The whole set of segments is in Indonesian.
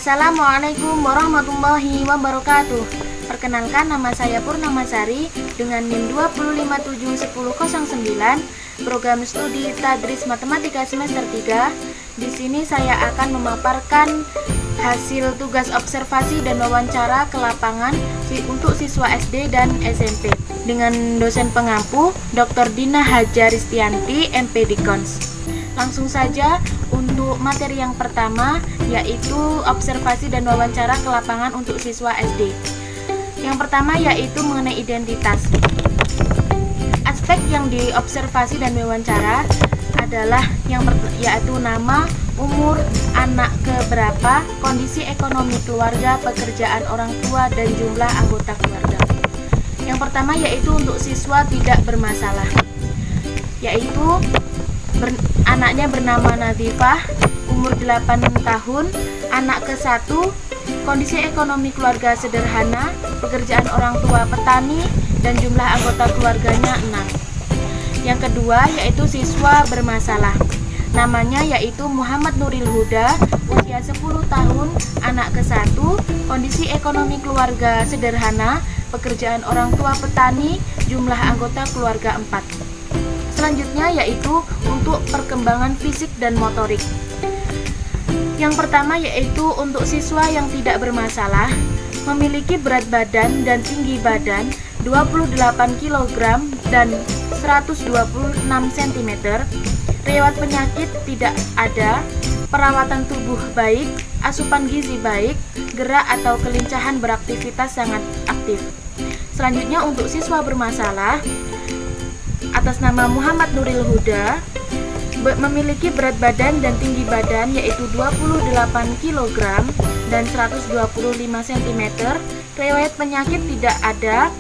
Assalamualaikum warahmatullahi wabarakatuh. Perkenalkan, nama saya Purnamasari dengan NIM 2571009, program studi Tadris Matematika semester 3. Di sini saya akan memaparkan hasil tugas observasi dan wawancara ke lapangan untuk siswa SD dan SMP dengan dosen pengampu Dr. Dina Hajaristianti, MP Dikons. Langsung saja untuk materi yang pertama, yaitu observasi dan wawancara ke lapangan untuk siswa SD. Yang pertama yaitu mengenai identitas. Aspek yang diobservasi dan wawancara adalah yaitu nama, umur, anak keberapa, kondisi ekonomi keluarga, pekerjaan orang tua, dan jumlah anggota keluarga. Yang pertama yaitu untuk siswa tidak bermasalah, yaitu anaknya bernama Nadifah, umur 8 tahun, anak ke-1, kondisi ekonomi keluarga sederhana, pekerjaan orang tua petani, dan jumlah anggota keluarganya 6. Yang kedua yaitu siswa bermasalah, namanya yaitu Muhammad Nuril Huda, usia 10 tahun, anak ke-1, kondisi ekonomi keluarga sederhana, pekerjaan orang tua petani, jumlah anggota keluarga 4. Selanjutnya yaitu untuk perkembangan fisik dan motorik. Yang pertama yaitu untuk siswa yang tidak bermasalah, memiliki berat badan dan tinggi badan 28 kg dan 126 cm, riwayat penyakit tidak ada, perawatan tubuh baik, asupan gizi baik, gerak atau kelincahan beraktivitas sangat aktif. Selanjutnya untuk siswa bermasalah atas nama Muhammad Nuril Huda, memiliki berat badan dan tinggi badan yaitu 28 kg dan 125 cm, riwayat penyakit tidak ada,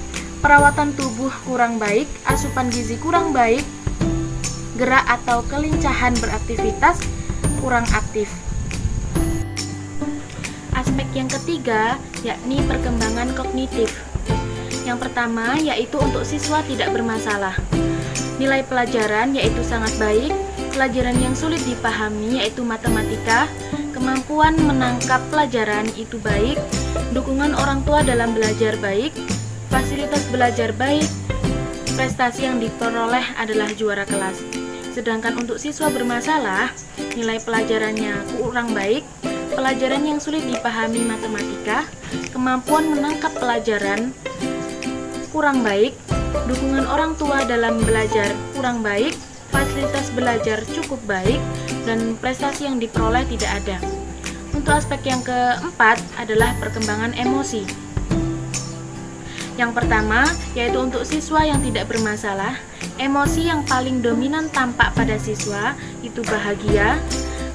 perawatan tubuh kurang baik, asupan gizi kurang baik, gerak atau kelincahan beraktivitas kurang aktif. Aspek yang ketiga yakni perkembangan kognitif. Yang pertama yaitu untuk siswa tidak bermasalah, nilai pelajaran yaitu sangat baik, pelajaran yang sulit dipahami yaitu matematika, kemampuan menangkap pelajaran itu baik, dukungan orang tua dalam belajar baik, fasilitas belajar baik, prestasi yang diperoleh adalah juara kelas. Sedangkan untuk siswa bermasalah, nilai pelajarannya kurang baik, pelajaran yang sulit dipahami matematika, kemampuan menangkap pelajaran kurang baik, dukungan orang tua dalam belajar kurang baik, fasilitas belajar cukup baik, dan prestasi yang diperoleh tidak ada. Untuk aspek yang keempat adalah perkembangan emosi. Yang pertama yaitu untuk siswa yang tidak bermasalah, emosi yang paling dominan tampak pada siswa itu bahagia,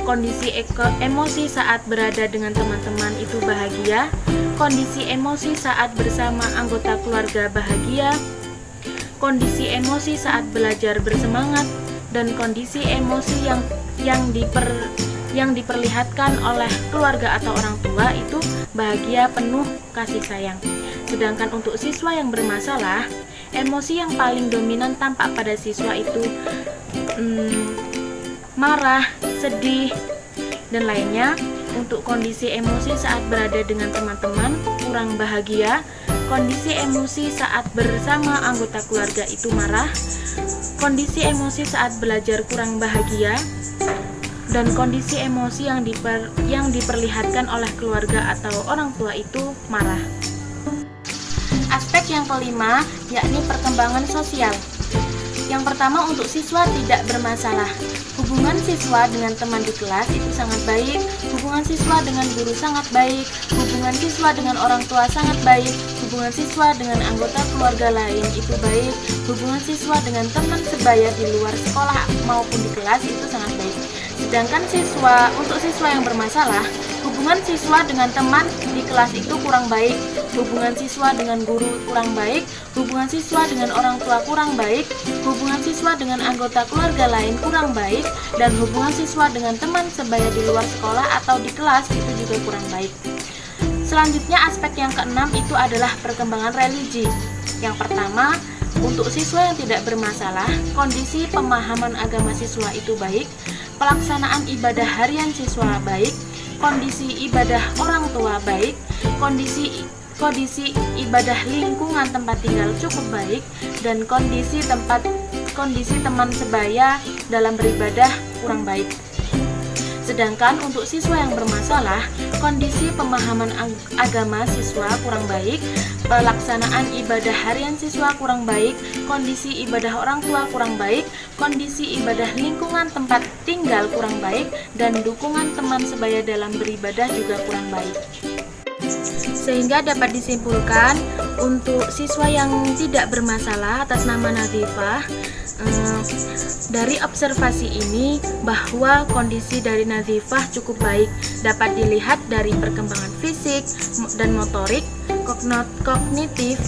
kondisi emosi saat berada dengan teman-teman itu bahagia, kondisi emosi saat bersama anggota keluarga bahagia, kondisi emosi saat belajar bersemangat, dan kondisi emosi yang diperlihatkan oleh keluarga atau orang tua itu bahagia penuh kasih sayang. Sedangkan untuk siswa yang bermasalah, emosi yang paling dominan tampak pada siswa itu marah, sedih, dan lainnya. Untuk kondisi emosi saat berada dengan teman-teman kurang bahagia, kondisi emosi saat bersama anggota keluarga itu marah, kondisi emosi saat belajar kurang bahagia, dan kondisi emosi yang diperlihatkan oleh keluarga atau orang tua itu marah. Aspek yang kelima yakni perkembangan sosial. Yang pertama untuk siswa tidak bermasalah, hubungan siswa dengan teman di kelas itu sangat baik, hubungan siswa dengan guru sangat baik, hubungan siswa dengan orang tua sangat baik, hubungan siswa dengan anggota keluarga lain itu baik, hubungan siswa dengan teman sebaya di luar sekolah maupun di kelas itu sangat baik. Sedangkan untuk siswa yang bermasalah, hubungan siswa dengan teman di kelas itu kurang baik, hubungan siswa dengan guru kurang baik, hubungan siswa dengan orang tua kurang baik, hubungan siswa dengan anggota keluarga lain kurang baik, dan hubungan siswa dengan teman sebaya di luar sekolah atau di kelas itu juga kurang baik. Selanjutnya aspek yang keenam itu adalah perkembangan religi. Yang pertama, untuk siswa yang tidak bermasalah, kondisi pemahaman agama siswa itu baik, pelaksanaan ibadah harian siswa baik, kondisi ibadah orang tua baik, kondisi ibadah lingkungan tempat tinggal cukup baik, dan kondisi teman sebaya dalam beribadah kurang baik. Sedangkan untuk siswa yang bermasalah, kondisi pemahaman agama siswa kurang baik, pelaksanaan ibadah harian siswa kurang baik, kondisi ibadah orang tua kurang baik, kondisi ibadah lingkungan tempat tinggal kurang baik, dan dukungan teman sebaya dalam beribadah juga kurang baik. Sehingga dapat disimpulkan untuk siswa yang tidak bermasalah atas nama Nazifah, dari observasi ini bahwa kondisi dari Nazifah cukup baik, dapat dilihat dari perkembangan fisik dan motorik, kognitif,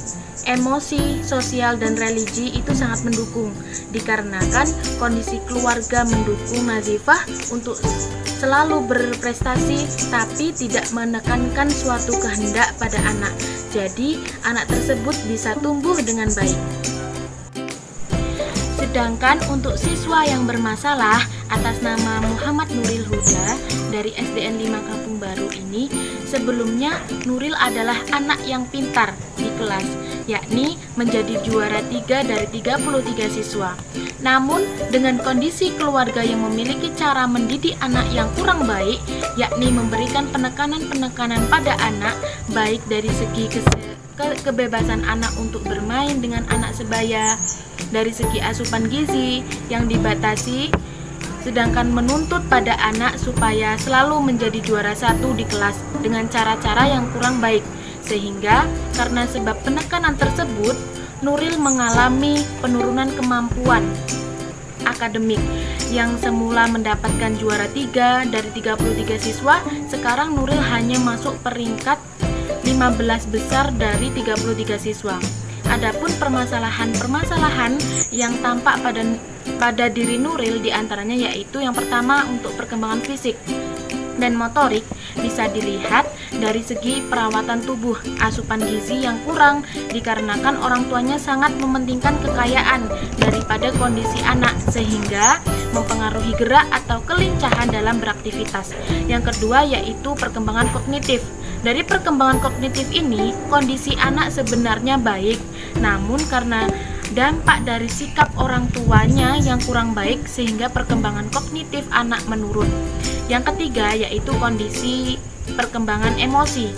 emosi, sosial, dan religi itu sangat mendukung, dikarenakan kondisi keluarga mendukung Nazifah untuk selalu berprestasi tapi tidak menekankan suatu kehendak pada anak. Jadi anak tersebut bisa tumbuh dengan baik. Sedangkan untuk siswa yang bermasalah atas nama Muhammad Nuril Huda dari SDN 5 Kampung Baru ini, sebelumnya Nuril adalah anak yang pintar di kelas, yakni menjadi juara 3 dari 33 siswa. Namun dengan kondisi keluarga yang memiliki cara mendidik anak yang kurang baik, yakni memberikan penekanan-penekanan pada anak, baik dari segi kebebasan anak untuk bermain dengan anak sebaya, dari segi asupan gizi yang dibatasi, sedangkan menuntut pada anak supaya selalu menjadi juara 1 di kelas dengan cara-cara yang kurang baik. Sehingga karena sebab penekanan tersebut, Nuril mengalami penurunan kemampuan akademik. Yang semula mendapatkan juara 3 dari 33 siswa, sekarang Nuril hanya masuk peringkat 15 besar dari 33 siswa. Adapun permasalahan-permasalahan yang tampak pada diri Nuril diantaranya yaitu yang pertama untuk perkembangan fisik dan motorik bisa dilihat dari segi perawatan tubuh, asupan gizi yang kurang dikarenakan orang tuanya sangat mementingkan kekayaan daripada kondisi anak sehingga mempengaruhi gerak atau kelincahan dalam beraktivitas. Yang kedua yaitu perkembangan kognitif. Dari perkembangan kognitif ini, kondisi anak sebenarnya baik, namun karena dampak dari sikap orang tuanya yang kurang baik sehingga perkembangan kognitif anak menurun. Yang ketiga yaitu kondisi perkembangan emosi.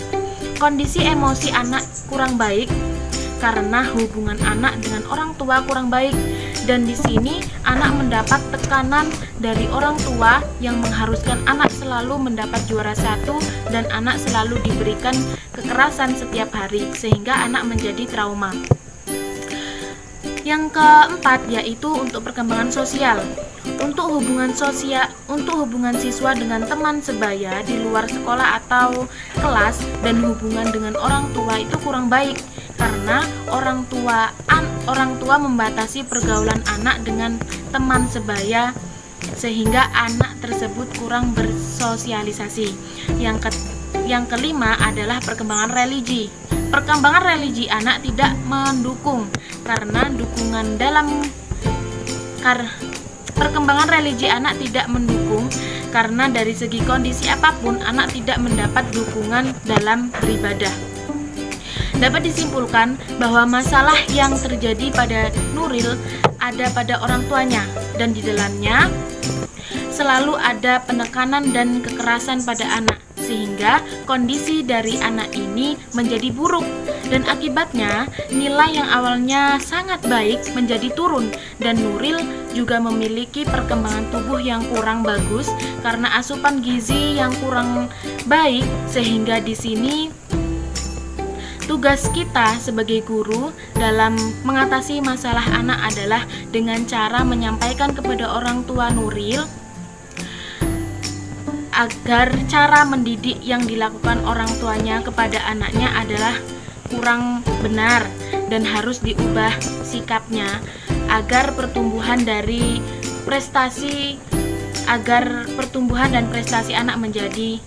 Kondisi emosi anak kurang baik karena hubungan anak dengan orang tua kurang baik, dan di sini anak mendapat tekanan dari orang tua yang mengharuskan anak selalu mendapat juara 1 dan anak selalu diberikan kekerasan setiap hari sehingga anak menjadi trauma. Yang keempat yaitu untuk perkembangan sosial. Untuk hubungan siswa dengan teman sebaya di luar sekolah atau kelas dan hubungan dengan orang tua itu kurang baik karena orang tua membatasi pergaulan anak dengan teman sebaya sehingga anak tersebut kurang bersosialisasi. Yang kelima adalah perkembangan religi. Perkembangan religi anak tidak mendukung karena perkembangan religi anak tidak mendukung karena dari segi kondisi apapun anak tidak mendapat dukungan dalam beribadah. Dapat disimpulkan bahwa masalah yang terjadi pada Nuril ada pada orang tuanya dan di dalamnya selalu ada penekanan dan kekerasan pada anak sehingga kondisi dari anak ini menjadi buruk dan akibatnya nilai yang awalnya sangat baik menjadi turun dan Nuril juga memiliki perkembangan tubuh yang kurang bagus karena asupan gizi yang kurang baik sehingga di sini tugas kita sebagai guru dalam mengatasi masalah anak adalah dengan cara menyampaikan kepada orang tua Nuril agar cara mendidik yang dilakukan orang tuanya kepada anaknya adalah kurang benar dan harus diubah sikapnya agar pertumbuhan dan prestasi anak menjadi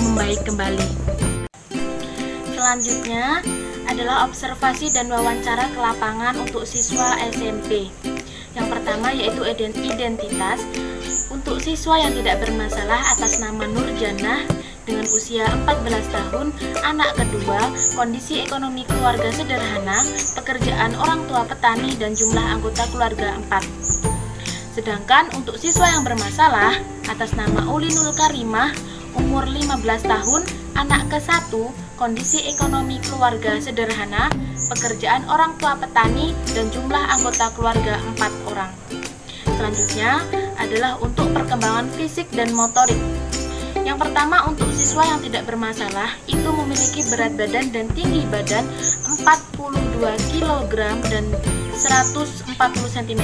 membaik kembali. Selanjutnya adalah observasi dan wawancara ke lapangan untuk siswa SMP. Yang pertama yaitu identitas. Untuk siswa yang tidak bermasalah atas nama Nurjannah dengan usia 14 tahun, anak kedua, kondisi ekonomi keluarga sederhana, pekerjaan orang tua petani dan jumlah anggota keluarga 4. Sedangkan untuk siswa yang bermasalah atas nama Ulinul Karimah, umur 15 tahun, anak ke-1, kondisi ekonomi keluarga sederhana, pekerjaan orang tua petani dan jumlah anggota keluarga 4 orang. Selanjutnya adalah untuk perkembangan fisik dan motorik. Yang pertama, untuk siswa yang tidak bermasalah itu memiliki berat badan dan tinggi badan 42 kg dan 140 cm,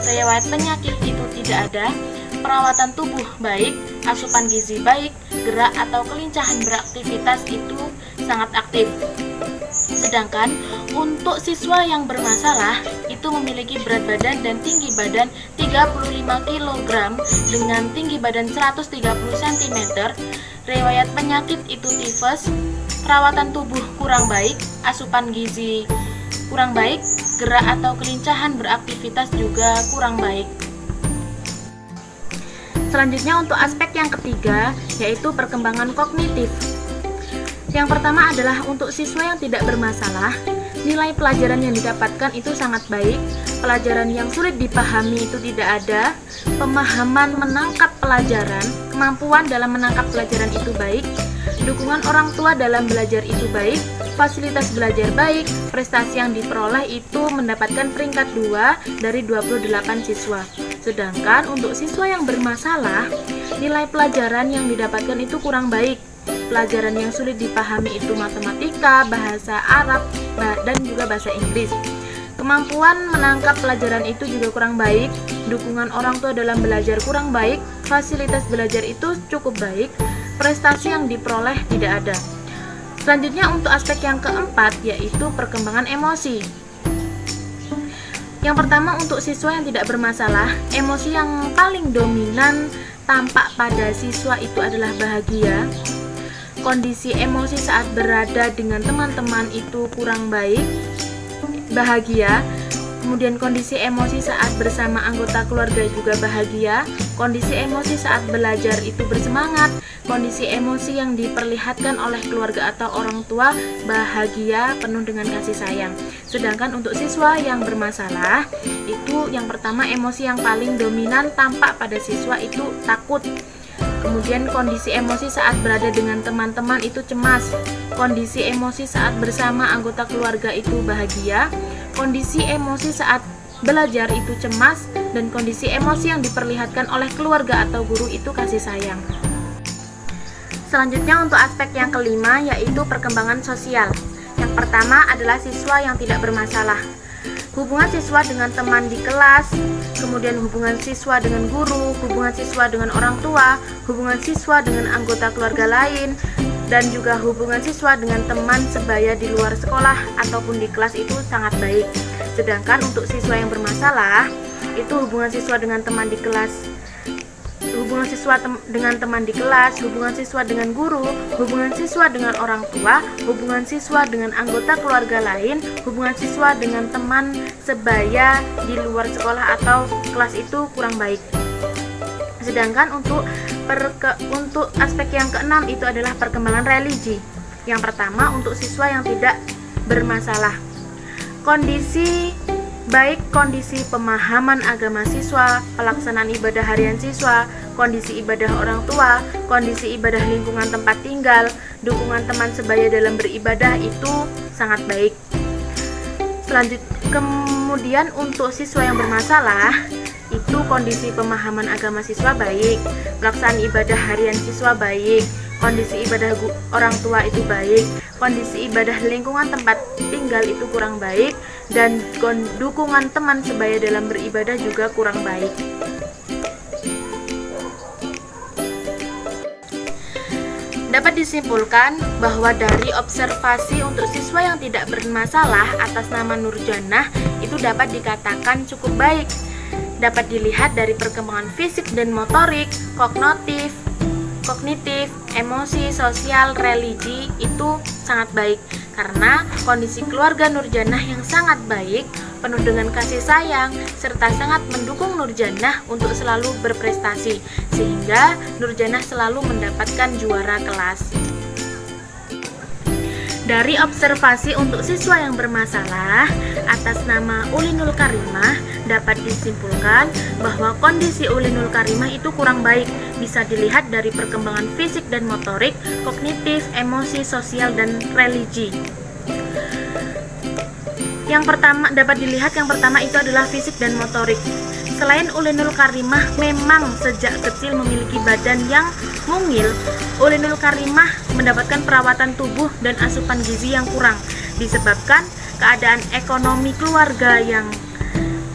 riwayat penyakit itu tidak ada, perawatan tubuh baik, asupan gizi baik, gerak atau kelincahan beraktivitas itu sangat aktif. Sedangkan untuk siswa yang bermasalah itu memiliki berat badan dan tinggi badan 35 kg dengan tinggi badan 130 cm, riwayat penyakit itu tifus, perawatan tubuh kurang baik, asupan gizi kurang baik, gerak atau kelincahan beraktivitas juga kurang baik. Selanjutnya untuk aspek yang ketiga, yaitu perkembangan kognitif. Yang pertama adalah untuk siswa yang tidak bermasalah, nilai pelajaran yang didapatkan itu sangat baik, pelajaran yang sulit dipahami itu tidak ada, pemahaman menangkap pelajaran, kemampuan dalam menangkap pelajaran itu baik, dukungan orang tua dalam belajar itu baik, fasilitas belajar baik, prestasi yang diperoleh itu mendapatkan peringkat 2 dari 28 siswa. Sedangkan untuk siswa yang bermasalah, nilai pelajaran yang didapatkan itu kurang baik. Pelajaran yang sulit dipahami itu matematika, bahasa Arab, dan juga bahasa Inggris. Kemampuan menangkap pelajaran itu juga kurang baik, dukungan orang tua dalam belajar kurang baik, fasilitas belajar itu cukup baik, prestasi yang diperoleh tidak ada. Selanjutnya untuk aspek yang keempat, yaitu perkembangan emosi. Yang pertama untuk siswa yang tidak bermasalah, emosi yang paling dominan tampak pada siswa itu adalah bahagia. Kondisi emosi saat berada dengan teman-teman itu kurang baik, bahagia. Kemudian kondisi emosi saat bersama anggota keluarga juga bahagia. Kondisi emosi saat belajar itu bersemangat. Kondisi emosi yang diperlihatkan oleh keluarga atau orang tua bahagia, penuh dengan kasih sayang. Sedangkan untuk siswa yang bermasalah, itu yang pertama emosi yang paling dominan tampak pada siswa itu takut. Kemudian kondisi emosi saat berada dengan teman-teman itu cemas. Kondisi emosi saat bersama anggota keluarga itu bahagia. Kondisi emosi saat belajar itu cemas. Dan kondisi emosi yang diperlihatkan oleh keluarga atau guru itu kasih sayang. Selanjutnya untuk aspek yang kelima, yaitu perkembangan sosial. Yang pertama adalah siswa yang tidak bermasalah. Hubungan siswa dengan teman di kelas, kemudian hubungan siswa dengan guru, hubungan siswa dengan orang tua, hubungan siswa dengan anggota keluarga lain, dan juga hubungan siswa dengan teman sebaya di luar sekolah ataupun di kelas itu sangat baik. Sedangkan untuk siswa yang bermasalah, itu hubungan siswa dengan teman di kelas, hubungan siswa dengan teman di kelas, hubungan siswa dengan guru, hubungan siswa dengan orang tua, hubungan siswa dengan anggota keluarga lain, hubungan siswa dengan teman sebaya di luar sekolah atau kelas itu kurang baik. Sedangkan untuk aspek yang keenam itu adalah perkembangan religi. Yang pertama untuk siswa yang tidak bermasalah. Kondisi pemahaman agama siswa, pelaksanaan ibadah harian siswa, kondisi ibadah orang tua, kondisi ibadah lingkungan tempat tinggal, dukungan teman sebaya dalam beribadah itu sangat baik. Kemudian untuk siswa yang bermasalah, itu kondisi pemahaman agama siswa baik, pelaksanaan ibadah harian siswa baik, kondisi ibadah orang tua itu baik, kondisi ibadah lingkungan tempat tinggal itu kurang baik, dan dukungan teman sebaya dalam beribadah juga kurang baik. Dapat disimpulkan bahwa dari observasi untuk siswa yang tidak bermasalah atas nama Nurjannah itu dapat dikatakan cukup baik. Dapat dilihat dari perkembangan fisik dan motorik, kognitif, emosi, sosial, religi itu sangat baik. karena kondisi keluarga Nurjanah yang sangat baik, penuh dengan kasih sayang, serta sangat mendukung Nurjanah untuk selalu berprestasi, sehingga Nurjanah selalu mendapatkan juara kelas. Dari observasi untuk siswa yang bermasalah, atas nama Ulinul Karimah dapat disimpulkan bahwa kondisi Ulinul Karimah itu kurang baik. Bisa dilihat dari perkembangan fisik dan motorik, kognitif, emosi, sosial, dan religi. Yang pertama itu adalah fisik dan motorik. Selain Ulinul Karimah memang sejak kecil memiliki badan yang mungil, Ulinul Karimah mendapatkan perawatan tubuh dan asupan gizi yang kurang disebabkan keadaan ekonomi keluarga yang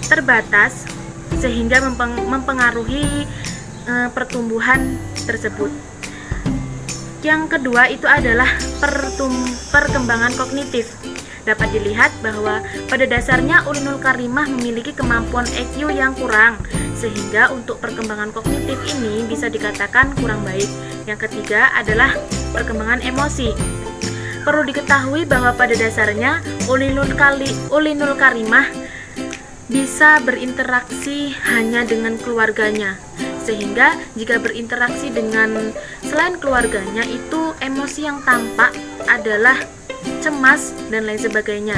terbatas sehingga mempengaruhi pertumbuhan tersebut. Yang kedua itu adalah perkembangan kognitif. Dapat dilihat bahwa pada dasarnya Ulinul Karimah memiliki kemampuan EQ yang kurang, sehingga untuk perkembangan kognitif ini bisa dikatakan kurang baik. Yang ketiga adalah perkembangan emosi. Perlu diketahui bahwa pada dasarnya Ulinul Karimah bisa berinteraksi hanya dengan keluarganya, sehingga jika berinteraksi dengan selain keluarganya itu emosi yang tampak adalah cemas dan lain sebagainya.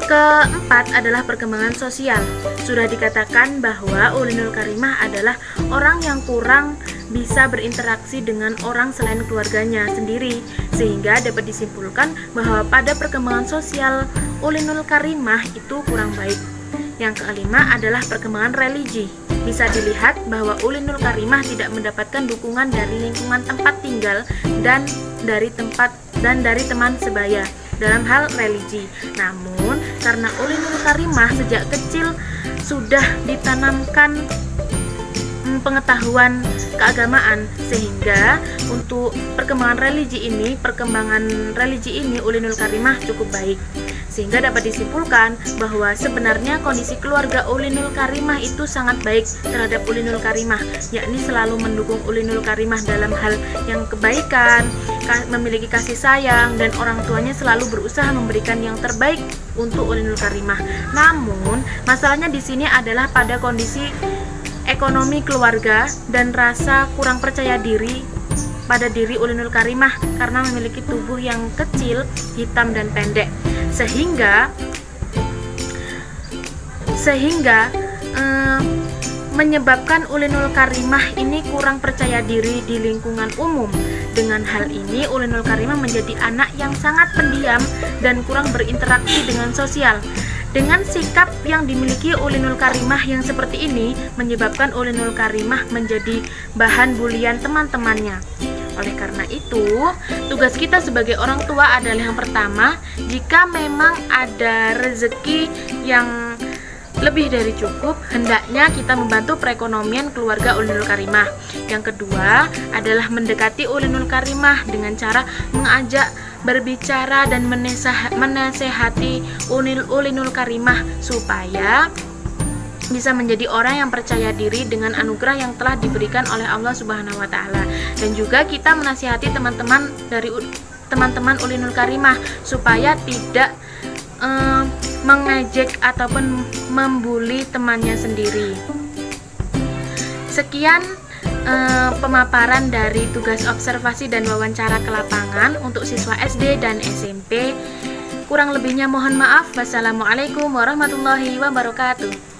Keempat adalah perkembangan sosial. Sudah dikatakan bahwa Ulinul Karimah adalah orang yang kurang bisa berinteraksi dengan orang selain keluarganya sendiri, sehingga dapat disimpulkan bahwa pada perkembangan sosial Ulinul Karimah itu kurang baik. Yang kelima adalah perkembangan religi. Bisa dilihat bahwa Ulinul Karimah tidak mendapatkan dukungan dari lingkungan tempat tinggal dan dari teman sebaya dalam hal religi. Namun, karena Ulinul Karimah sejak kecil sudah ditanamkan pengetahuan keagamaan, sehingga untuk perkembangan religi ini Ulinul Karimah cukup baik. Sehingga dapat disimpulkan bahwa sebenarnya kondisi keluarga Ulinul Karimah itu sangat baik terhadap Ulinul Karimah, yakni selalu mendukung Ulinul Karimah dalam hal yang kebaikan, memiliki kasih sayang, dan orang tuanya selalu berusaha memberikan yang terbaik untuk Ulinul Karimah. Namun, masalahnya di sini adalah pada kondisi ekonomi keluarga dan rasa kurang percaya diri pada diri Ulinul Karimah karena memiliki tubuh yang kecil, hitam, dan pendek, sehingga menyebabkan Ulinul Karimah ini kurang percaya diri di lingkungan umum. Dengan hal ini, Ulinul Karimah menjadi anak yang sangat pendiam dan kurang berinteraksi dengan sosial. Dengan sikap yang dimiliki Ulinul Karimah yang seperti ini, menyebabkan Ulinul Karimah menjadi bahan bulian teman-temannya. Oleh karena itu, tugas kita sebagai orang tua adalah yang pertama, jika memang ada rezeki yang lebih dari cukup, hendaknya kita membantu perekonomian keluarga Ulinul Karimah. Yang kedua adalah mendekati Ulinul Karimah dengan cara mengajak berbicara dan menasehati Ulinul Karimah supaya bisa menjadi orang yang percaya diri dengan anugerah yang telah diberikan oleh Allah Subhanahu wa taala. Dan juga kita menasihati teman-teman Ulinul Karimah supaya tidak mengejek ataupun membuli temannya sendiri. Sekian pemaparan dari tugas observasi dan wawancara ke lapangan untuk siswa SD dan SMP. Kurang lebihnya mohon maaf. Wassalamualaikum warahmatullahi wabarakatuh.